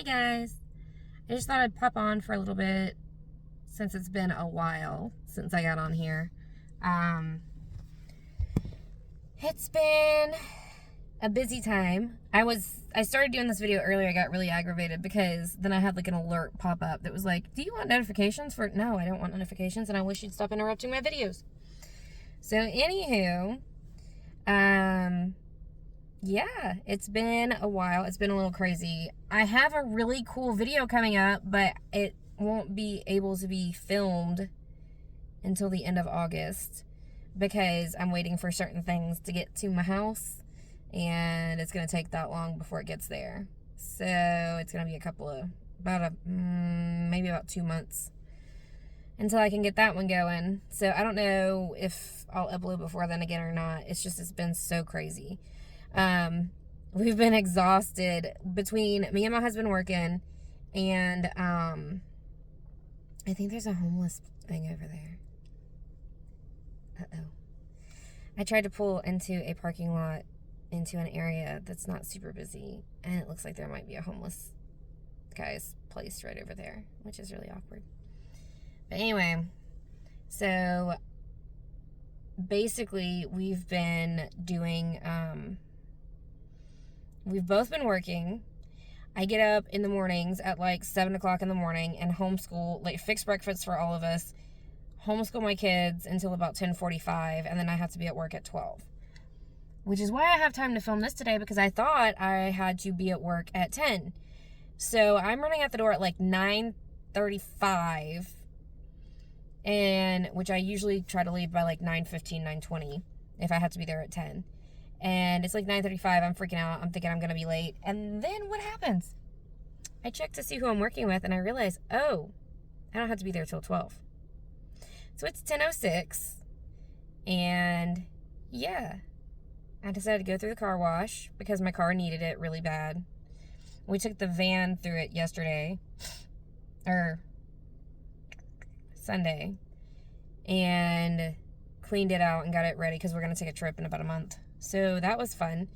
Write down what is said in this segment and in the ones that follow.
Hey guys, I just thought I'd pop on for a little bit since it's been a while since I got on here. Um, it's been a busy time. I started doing this video earlier. I got really aggravated because then I had like an alert pop up that was like, do you want notifications for? No, I don't want notifications, and I wish you'd stop interrupting my videos. So anywho, yeah, it's been a while. It's been a little crazy. I have a really cool video coming up, but it won't be able to be filmed until the end of August because I'm waiting for certain things to get to my house, and it's going to take that long before it gets there. So it's going to be maybe about 2 months until I can get that one going. So I don't know if I'll upload before then again or not. It's been so crazy. We've been exhausted between me and my husband working, and I think there's a homeless thing over there. Uh-oh. I tried to pull into a parking lot into an area that's not super busy, and it looks like there might be a homeless guy's place right over there, which is really awkward. But anyway, so basically we've been doing, we've both been working. I get up in the mornings at like 7 o'clock in the morning and homeschool, like fix breakfast for all of us, homeschool my kids until about 10:45, and then I have to be at work at 12. Which is why I have time to film this today, because I thought I had to be at work at 10. So I'm running out the door at like 9:35, and which I usually try to leave by like 9:15, 9:20 if I have to be there at 10. And it's like 9:35. I'm freaking out. I'm thinking I'm going to be late. And then what happens? I check to see who I'm working with, and I realize, oh, I don't have to be there till 12. So it's 10:06. And yeah, I decided to go through the car wash because my car needed it really bad. We took the van through it yesterday, or Sunday, and cleaned it out and got it ready because we're going to take a trip in about a month. So that was fun.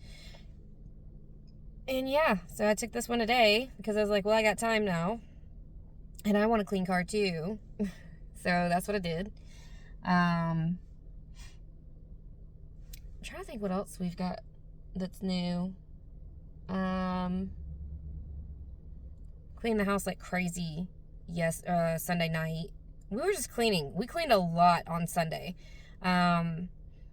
And yeah, so I took this one today because I was like, well, I got time now, and I want a clean car too. So that's what I did. I'm trying to think what else we've got that's new. Cleaned the house like crazy Sunday night. We were just cleaning. We cleaned a lot on Sunday.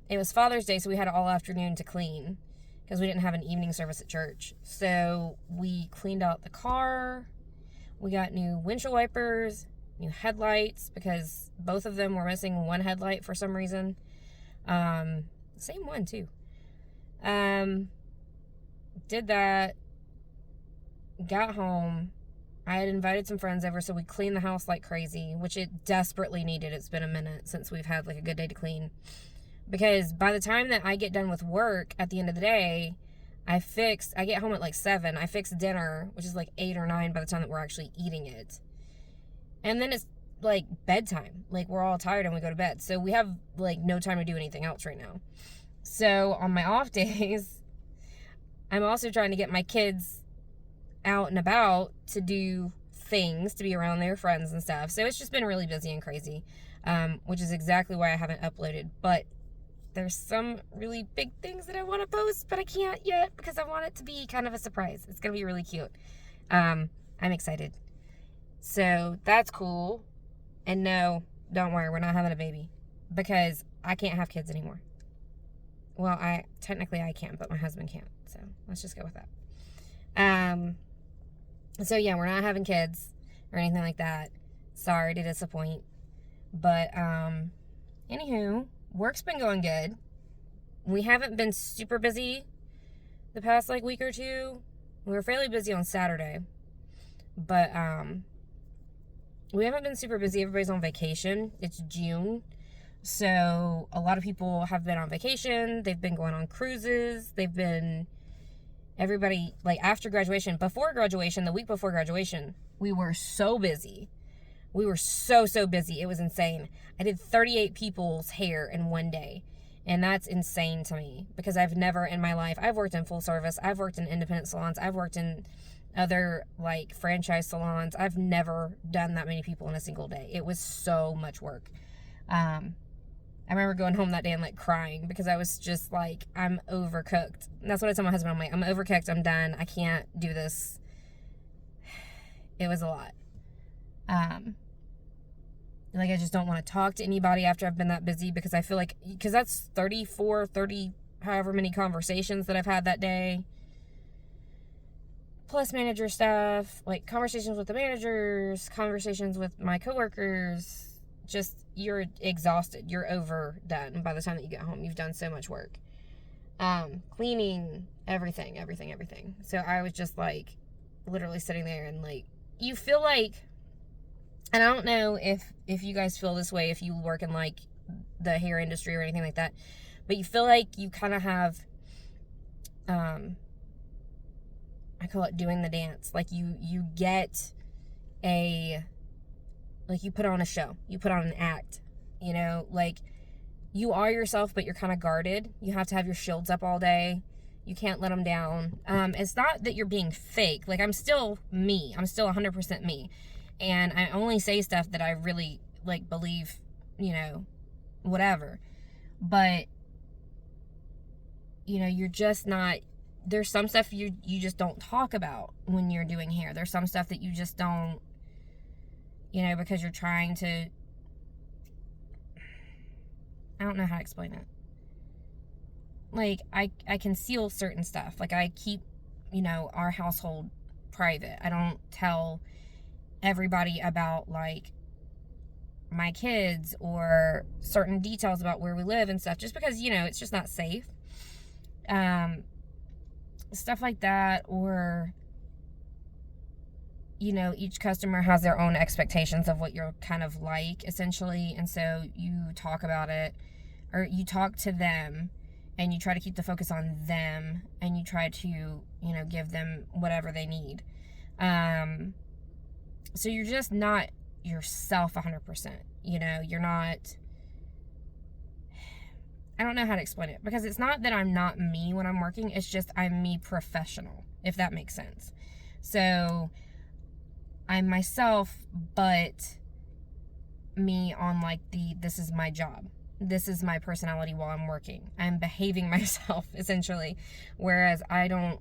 It was Father's Day, so we had all afternoon to clean because we didn't have an evening service at church. So we cleaned out the car. We got new windshield wipers, new headlights, because both of them were missing one headlight for some reason. Same one too. Did that. Got home. I had invited some friends over, so we cleaned the house like crazy, which it desperately needed. It's been a minute since we've had like a good day to clean. Because by the time that I get done with work at the end of the day, I get home at like 7. I fix dinner, which is like 8 or 9 by the time that we're actually eating it. And then it's like bedtime. Like we're all tired and we go to bed. So we have like no time to do anything else right now. So on my off days, I'm also trying to get my kids out and about to do things, to be around their friends and stuff. So it's just been really busy and crazy, which is exactly why I haven't uploaded. But there's some really big things that I want to post, but I can't yet because I want it to be kind of a surprise. It's going to be really cute. I'm excited. So that's cool. And no, don't worry, we're not having a baby because I can't have kids anymore. Well, technically I can, but my husband can't. So let's just go with that. So yeah, we're not having kids or anything like that. Sorry to disappoint. But, anywho, work's been going good. We haven't been super busy the past like week or two. We were fairly busy on Saturday. But, we haven't been super busy. Everybody's on vacation. It's June. So a lot of people have been on vacation. They've been going on cruises. Everybody, like after graduation, before graduation, the week before graduation, we were so busy. We were so busy. It was insane. I did 38 people's hair in one day. And that's insane to me because I've never in my life, I've worked in full service. I've worked in independent salons. I've worked in other like franchise salons. I've never done that many people in a single day. It was so much work. I remember going home that day and like crying because I was just like, I'm overcooked. And that's what I told my husband. I'm like, I'm overcooked. I'm done. I can't do this. It was a lot. Like, I just don't want to talk to anybody after I've been that busy because I feel like, because that's 30, however many conversations that I've had that day. Plus manager stuff, like conversations with the managers, conversations with my coworkers. Just, you're exhausted. You're overdone by the time that you get home. You've done so much work. Cleaning, everything. So I was just like, literally sitting there and like, you feel like, and I don't know if you guys feel this way, if you work in like the hair industry or anything like that, but you feel like you kind of have, I call it doing the dance. Like you get like you put on a show, you put on an act, you know, like you are yourself, but you're kind of guarded. You have to have your shields up all day. You can't let them down. It's not that you're being fake. Like, I'm still me. I'm still 100% me. And I only say stuff that I really, like, believe, you know, whatever. But, you know, you're just not, there's some stuff you just don't talk about when you're doing hair. There's some stuff that you just don't, you know, because you're trying to, I don't know how to explain it. Like, I conceal certain stuff. Like, I keep, you know, our household private. I don't tell everybody about, like, my kids or certain details about where we live and stuff, just because, you know, it's just not safe. Stuff like that, or, you know, each customer has their own expectations of what you're kind of like, essentially, and so you talk about it, or you talk to them, and you try to keep the focus on them, and you try to, you know, give them whatever they need. So you're just not yourself 100%. You know, you're not, I don't know how to explain it, because it's not that I'm not me when I'm working, it's just I'm me professional, if that makes sense. So I'm myself, but me on like this is my job. This is my personality while I'm working. I'm behaving myself, essentially. Whereas I don't,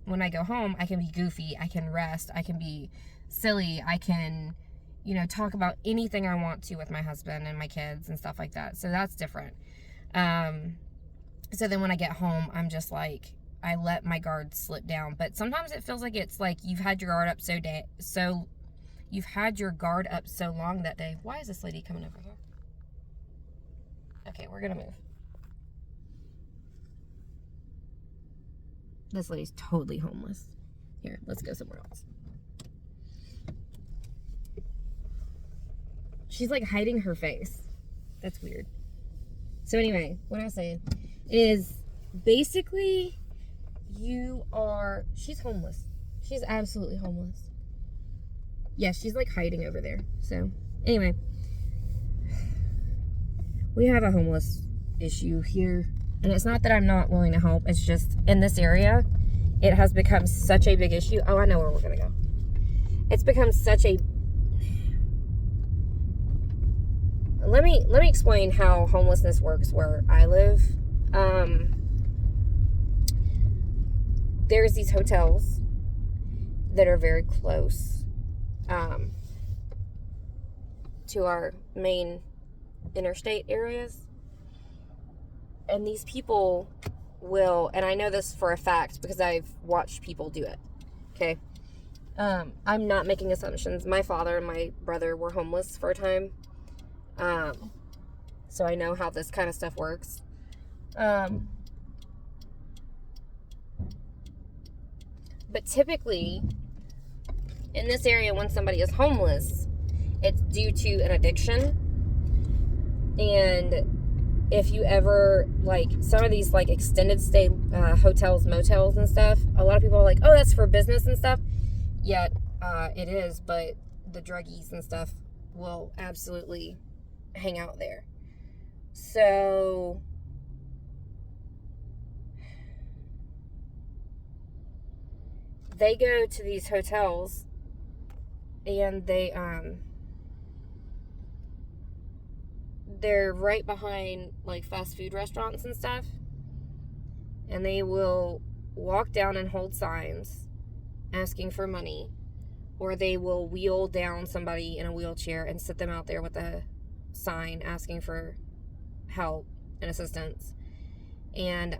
when I go home, I can be goofy, I can rest, I can be silly, I can, you know, talk about anything I want to with my husband and my kids and stuff like that. So that's different. So then when I get home, I'm just like, I let my guard slip down. But sometimes it feels like it's like you've had your guard up you've had your guard up so long that day. Why is this lady coming over here? Okay, we're gonna move. This lady's totally homeless. Here, let's go somewhere else. She's like hiding her face. That's weird. So anyway, what I was saying is basically she's homeless. She's absolutely homeless. Yeah, she's like hiding over there. So anyway, we have a homeless issue here. And it's not that I'm not willing to help. It's just in this area, it has become such a big issue. Oh, I know where we're going to go. It's become such a... Let me explain how homelessness works where I live. There's these hotels that are very close to our main interstate areas. And these people will, and I know this for a fact because I've watched people do it, okay? I'm not making assumptions. My father and my brother were homeless for a time. So I know how this kind of stuff works. But typically, in this area, when somebody is homeless, it's due to an addiction. And if you ever, like, some of these, like, extended stay hotels, motels and stuff, a lot of people are like, oh, that's for business and stuff. Yet, it is, but the druggies and stuff will absolutely hang out there. So, they go to these hotels and they're right behind like fast food restaurants and stuff, and they will walk down and hold signs asking for money, or they will wheel down somebody in a wheelchair and sit them out there with a sign asking for help and assistance. And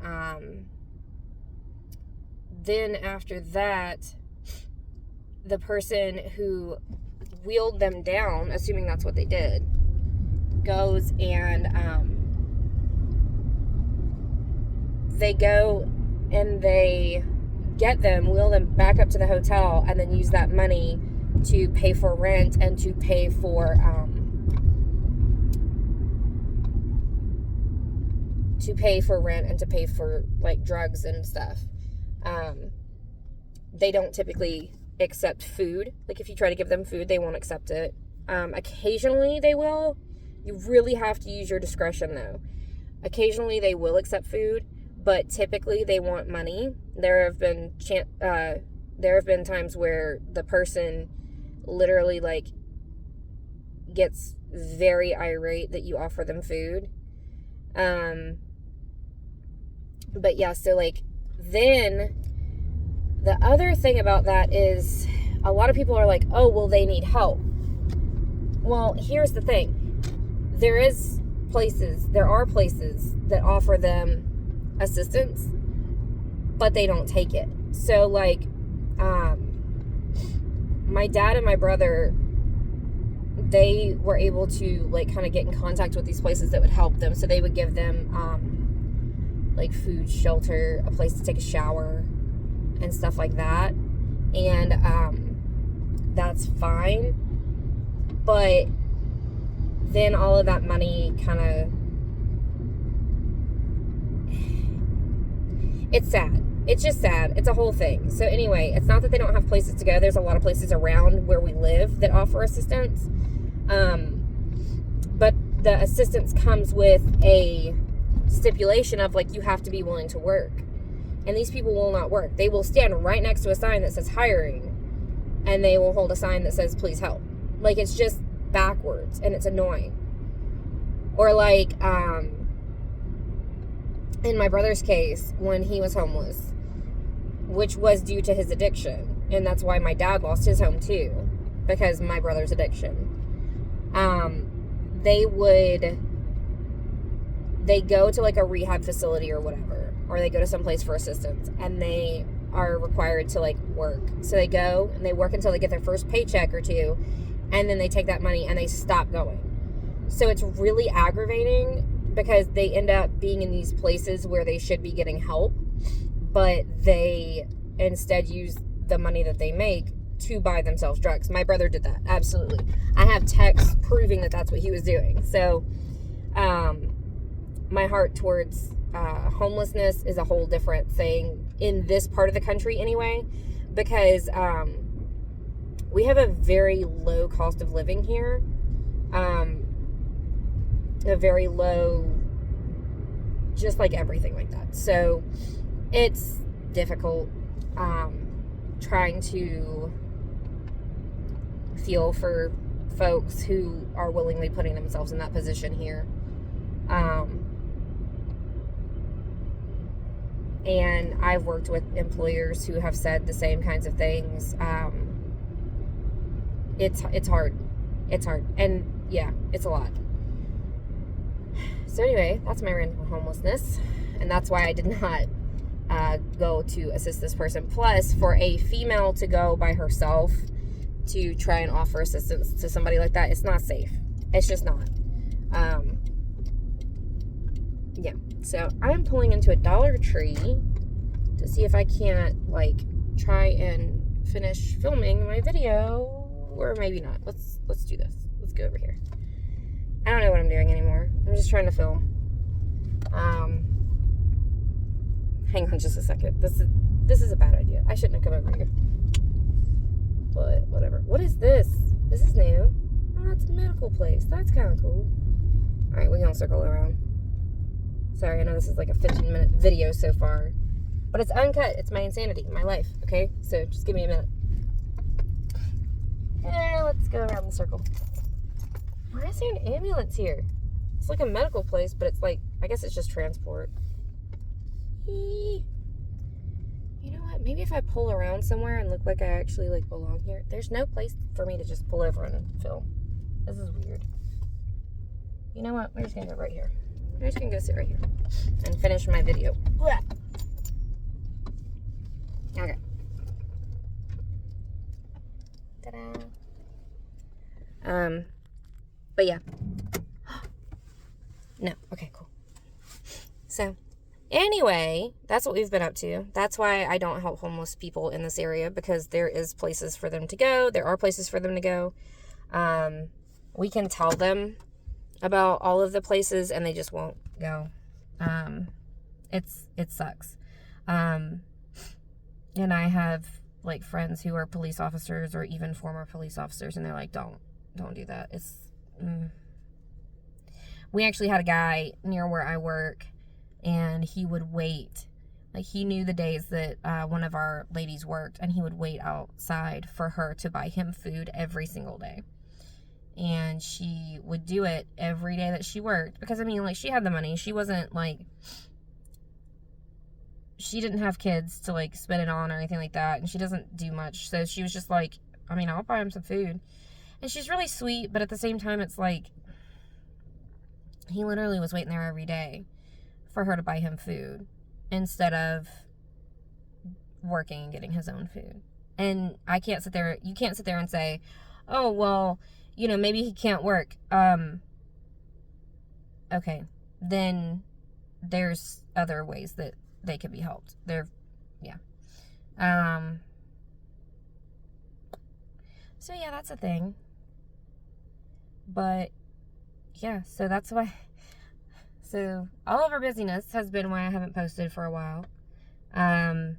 then after that, the person who wheeled them down, assuming that's what they did, goes and they go and they get them, wheel them back up to the hotel, and then use that money to pay for rent and to pay for like drugs and stuff. They don't typically accept food. Like if you try to give them food, they won't accept it. Occasionally they will. You really have to use your discretion though. Occasionally they will accept food, but typically they want money. There have been times where the person literally like gets very irate that you offer them food. But yeah, so like then the other thing about that is a lot of people are like, oh, well, they need help. Well, here's the thing. There are places that offer them assistance, but they don't take it. So like, my dad and my brother, they were able to like kind of get in contact with these places that would help them. So they would give them, like food, shelter, a place to take a shower and stuff like that. And, that's fine. But then all of that money kind of, it's sad. It's just sad. It's a whole thing. So anyway, it's not that they don't have places to go. There's a lot of places around where we live that offer assistance. But the assistance comes with a stipulation of like, you have to be willing to work. And these people will not work. They will stand right next to a sign that says hiring, and they will hold a sign that says please help. Like, it's just backwards, and it's annoying. Or like, in my brother's case, when he was homeless, which was due to his addiction, and that's why my dad lost his home too, because my brother's addiction. They go to like a rehab facility or whatever, or they go to some place for assistance, and they are required to like work. So they go and they work until they get their first paycheck or two, and then they take that money and they stop going. So it's really aggravating because they end up being in these places where they should be getting help, but they instead use the money that they make to buy themselves drugs. My brother did that, absolutely. I have texts proving that that's what he was doing. So my heart towards homelessness is a whole different thing in this part of the country anyway, because we have a very low cost of living here, a very low, just like everything like that. So it's difficult trying to feel for folks who are willingly putting themselves in that position here. And I've worked with employers who have said the same kinds of things. It's hard. It's hard. And yeah, it's a lot. So anyway, that's my rant on homelessness. And that's why I did not go to assist this person. Plus, for a female to go by herself to try and offer assistance to somebody like that, it's not safe. It's just not. Yeah. So I'm pulling into a Dollar Tree to see if I can't like try and finish filming my video, or maybe not. Let's do this. Let's go over here. I don't know what I'm doing anymore. I'm just trying to film. Hang on just a second. This is a bad idea. I shouldn't have come over here. But whatever. What is this? This is new. Oh, it's a medical place. That's kind of cool. Alright, we're gonna circle around. Sorry, I know this is like a 15-minute video so far, But it's uncut. It's my insanity, my life, okay? So just give me a minute. Let's go around the circle. Why is there an ambulance here? It's like a medical place, but it's like, I guess it's just transport. You know what? Maybe if I pull around somewhere and look like I actually like belong here. There's no place for me to just pull over and film. This is weird. You know what? We're just gonna go right here. We're just gonna go sit right here and finish my video. Blah. Okay. Ta-da. But yeah. No. Okay, cool. So, anyway, that's what we've been up to. That's why I don't help homeless people in this area, because there is places for them to go. There are places for them to go. We can tell them about all of the places and they just won't go. It sucks. And I have like friends who are police officers or even former police officers, and they're like, don't do that. We actually had a guy near where I work, and he would wait. Like, he knew the days that one of our ladies worked, and he would wait outside for her to buy him food every single day. And she would do it every day that she worked, because, I mean, like, she had the money. She wasn't, like, she didn't have kids to, like, spend it on or anything like that, and she doesn't do much. So she was just like, I mean, I'll buy him some food. And she's really sweet, but at the same time, it's like, he literally was waiting there every day for her to buy him food instead of working and getting his own food. And I can't sit there, you can't sit there and say, oh, well, you know, maybe he can't work. Okay, then there's other ways that they could be helped. Yeah. So yeah, that's a thing. But yeah, so that's why. So all of our busyness has been why I haven't posted for a while. But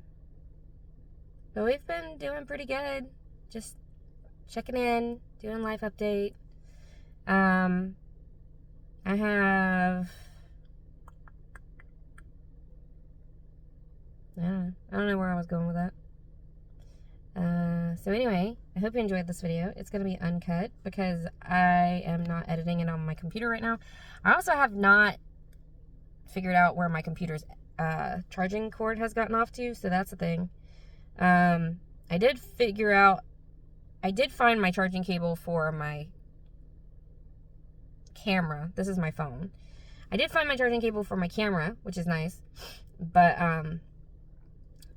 we've been doing pretty good. Just checking in, doing life update. I don't know where I was going with that. So anyway, I hope you enjoyed this video. It's going to be uncut because I am not editing it on my computer right now. I also have not figured out where my computer's charging cord has gotten off to, so that's a thing. I did find my charging cable for my camera. This is my phone. I did find my charging cable for my camera, which is nice. But,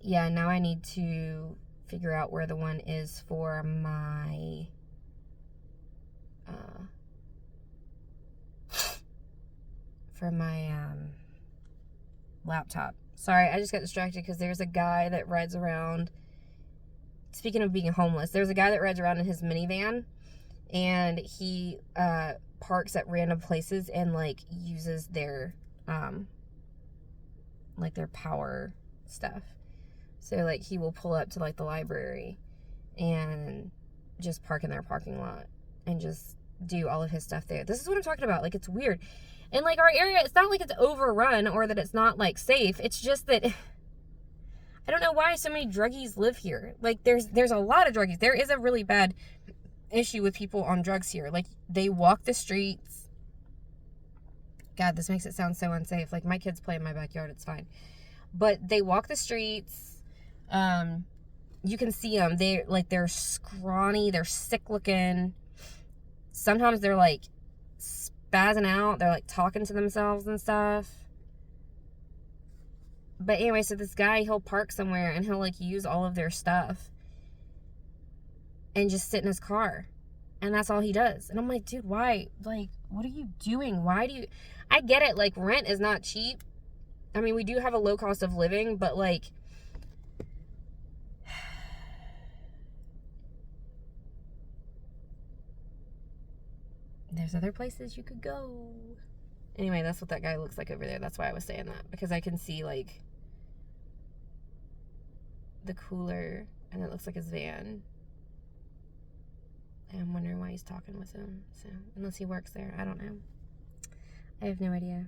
yeah, now I need to figure out where the one is for my, laptop. Sorry, I just got distracted because there's a guy that rides around. Speaking of being homeless, there's a guy that rides around in his minivan, and he, parks at random places and, like, uses their, like, their power stuff. So, like, he will pull up to, like, the library and just park in their parking lot and just do all of his stuff there. This is what I'm talking about. Like, it's weird. And, like, our area, it's not like it's overrun or that it's not, like, safe. It's just that I don't know why so many druggies live here. Like, there's a lot of druggies. There is a really bad issue with people on drugs here. Like, they walk the streets. God, this makes it sound so unsafe. Like, my kids play in my backyard. It's fine. But they walk the streets. You can see them. They're scrawny. They're sick looking. Sometimes they're, like, spazzing out. They're, like, talking to themselves and stuff. But anyway, so this guy, he'll park somewhere and he'll, like, use all of their stuff and just sit in his car. And that's all he does. And I'm like, dude, why? Like, what are you doing? Why do you... I get it. Like, rent is not cheap. I mean, we do have a low cost of living, but, like... there's other places you could go. Anyway, that's what that guy looks like over there. That's why I was saying that. Because I can see, like, the cooler, and it looks like his van. And I'm wondering why he's talking with him. So, unless he works there, I don't know. I have no idea.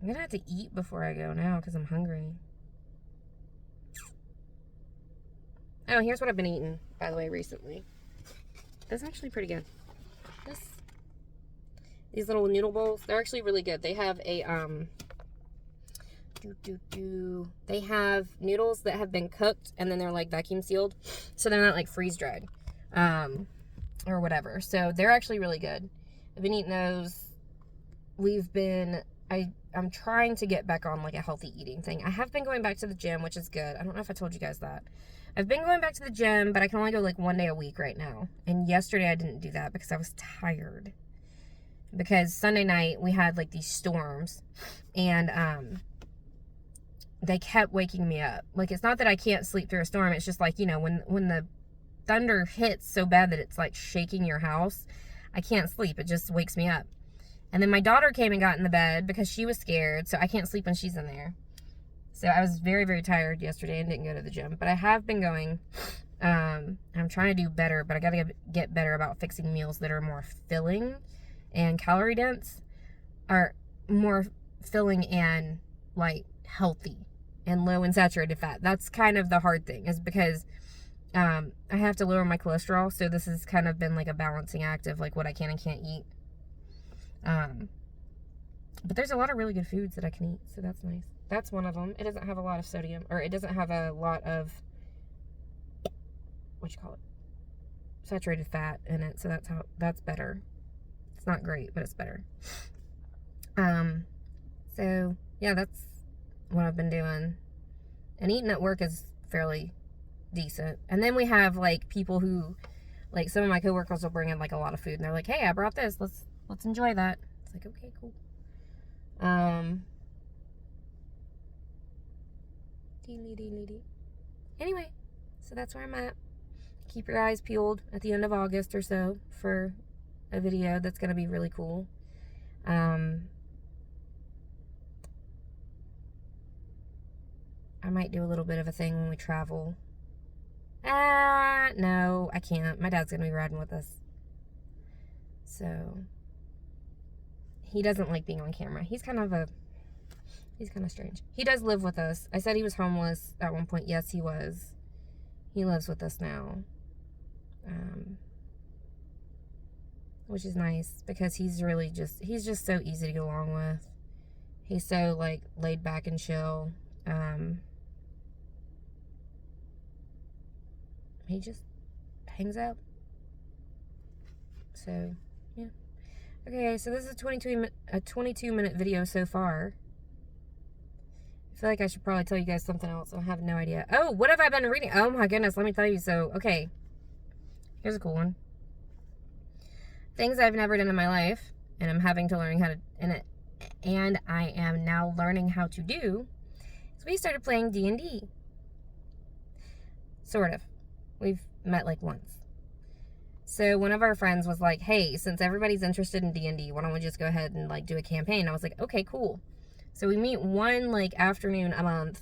I'm gonna have to eat before I go now because I'm hungry. Oh, here's what I've been eating, by the way, recently. That's actually pretty good. These little noodle bowls, they're actually really good. They have a, they have noodles that have been cooked, and then they're, like, vacuum sealed, so they're not, like, freeze-dried, or whatever. So they're actually really good. I've been eating those. I'm trying to get back on, like, a healthy eating thing. I have been going back to the gym, which is good. I don't know if I told you guys that. I've been going back to the gym, but I can only go, like, 1 day a week right now. And yesterday I didn't do that because I was tired. Because Sunday night we had, like, these storms. And, they kept waking me up. Like, it's not that I can't sleep through a storm. It's just, like, you know, when the thunder hits so bad that it's, like, shaking your house, I can't sleep. It just wakes me up. And then my daughter came and got in the bed because she was scared, so I can't sleep when she's in there. So I was very, very tired yesterday and didn't go to the gym. But I have been going. I'm trying to do better, but I got to get better about fixing meals that are more filling and calorie dense, are more filling and, like, healthy and low in saturated fat. That's kind of the hard thing, is because I have to lower my cholesterol, so this has kind of been like a balancing act of, like, what I can and can't eat. But there's a lot of really good foods that I can eat, so that's nice. That's one of them. It doesn't have a lot of sodium, or it doesn't have a lot of, saturated fat in it, so that's better. It's not great, but it's better. So yeah, that's what I've been doing. And eating at work is fairly decent. And then we have, like, people who, like, some of my coworkers will bring in, like, a lot of food, and they're like, hey, I brought this, let's enjoy that. It's like, okay, cool. Anyway, so that's where I'm at. Keep your eyes peeled at the end of August or so for a video that's going to be really cool. I might do a little bit of a thing when we travel. No, I can't. My dad's going to be riding with us. So, he doesn't like being on camera. He's kind of strange. He does live with us. I said he was homeless at one point. Yes, he was. He lives with us now. Which is nice, because he's just so easy to get along with. He's so, like, laid back and chill. He just hangs out. So, yeah. Okay, so this is a 22-minute video so far. I feel like I should probably tell you guys something else. I have no idea. Oh, what have I been reading? Oh my goodness, let me tell you. So, okay. Here's a cool one. Things I've never done in my life, and I'm having to learn how to, and I am now learning how to do. So we started playing D&D. Sort of. We've met, like, once. So one of our friends was like, hey, since everybody's interested in D&D, why don't we just go ahead and, like, do a campaign? I was like, okay, cool. So we meet one, like, afternoon a month,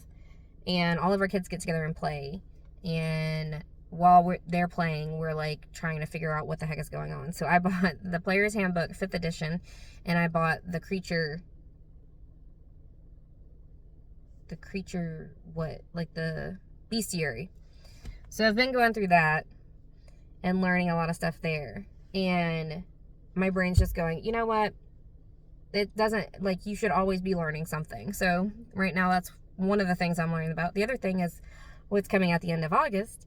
and all of our kids get together and play. And while they're playing, we're, like, trying to figure out what the heck is going on. So I bought the Player's Handbook, 5th edition, and I bought the creature, like the bestiary. So I've been going through that and learning a lot of stuff there. And my brain's just going, you know what? It doesn't, like, you should always be learning something. So right now, that's one of the things I'm learning about. The other thing is what's coming at the end of August.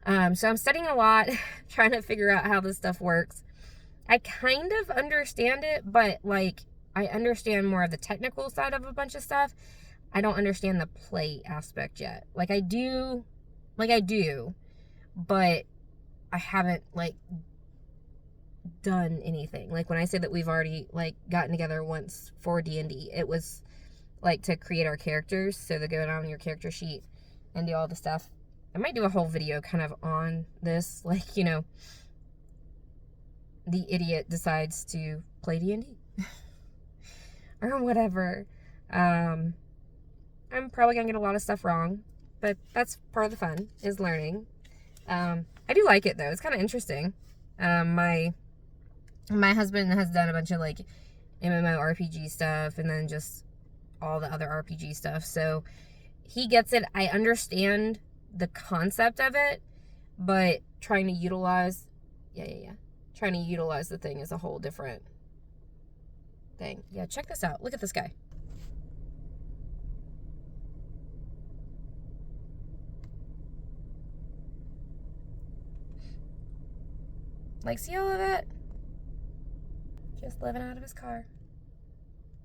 So I'm studying a lot, trying to figure out how this stuff works. I kind of understand it, but, like, I understand more of the technical side of a bunch of stuff. I don't understand the play aspect yet. Like, I do, but I haven't, like, done anything. Like, when I say that we've already, like, gotten together once for D&D, it was, like, to create our characters. So they go down your character sheet and do all the stuff. I might do a whole video kind of on this, like, you know, the idiot decides to play D&D or whatever. I'm probably gonna get a lot of stuff wrong, but that's part of the fun, is learning. I do like it, though. It's kind of interesting. My husband has done a bunch of, like, MMORPG stuff, and then just all the other RPG stuff, so he gets it. I understand the concept of it, but trying to utilize, trying to utilize the thing is a whole different thing. Yeah, check this out. Look at this guy. Like, see all of that? Just living out of his car.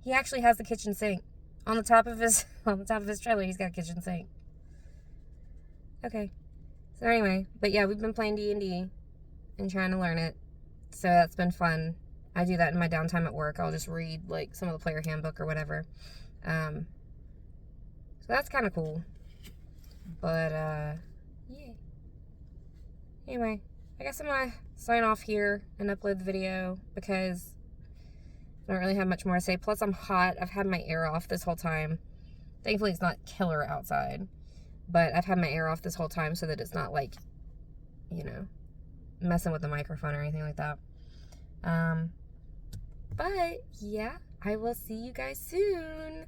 He actually has the kitchen sink on the top of his trailer. He's got a kitchen sink. Okay. So anyway, but yeah, we've been playing D&D and trying to learn it. So that's been fun. I do that in my downtime at work. I'll just read like some of the player handbook or whatever. So that's kind of cool. But yeah. Anyway, I guess I'm gonna sign off here and upload the video because I don't really have much more to say. Plus, I'm hot. I've had my air off this whole time. Thankfully, it's not killer outside. But I've had my air off this whole time so that it's not like, you know, messing with the microphone or anything like that. But, yeah, I will see you guys soon.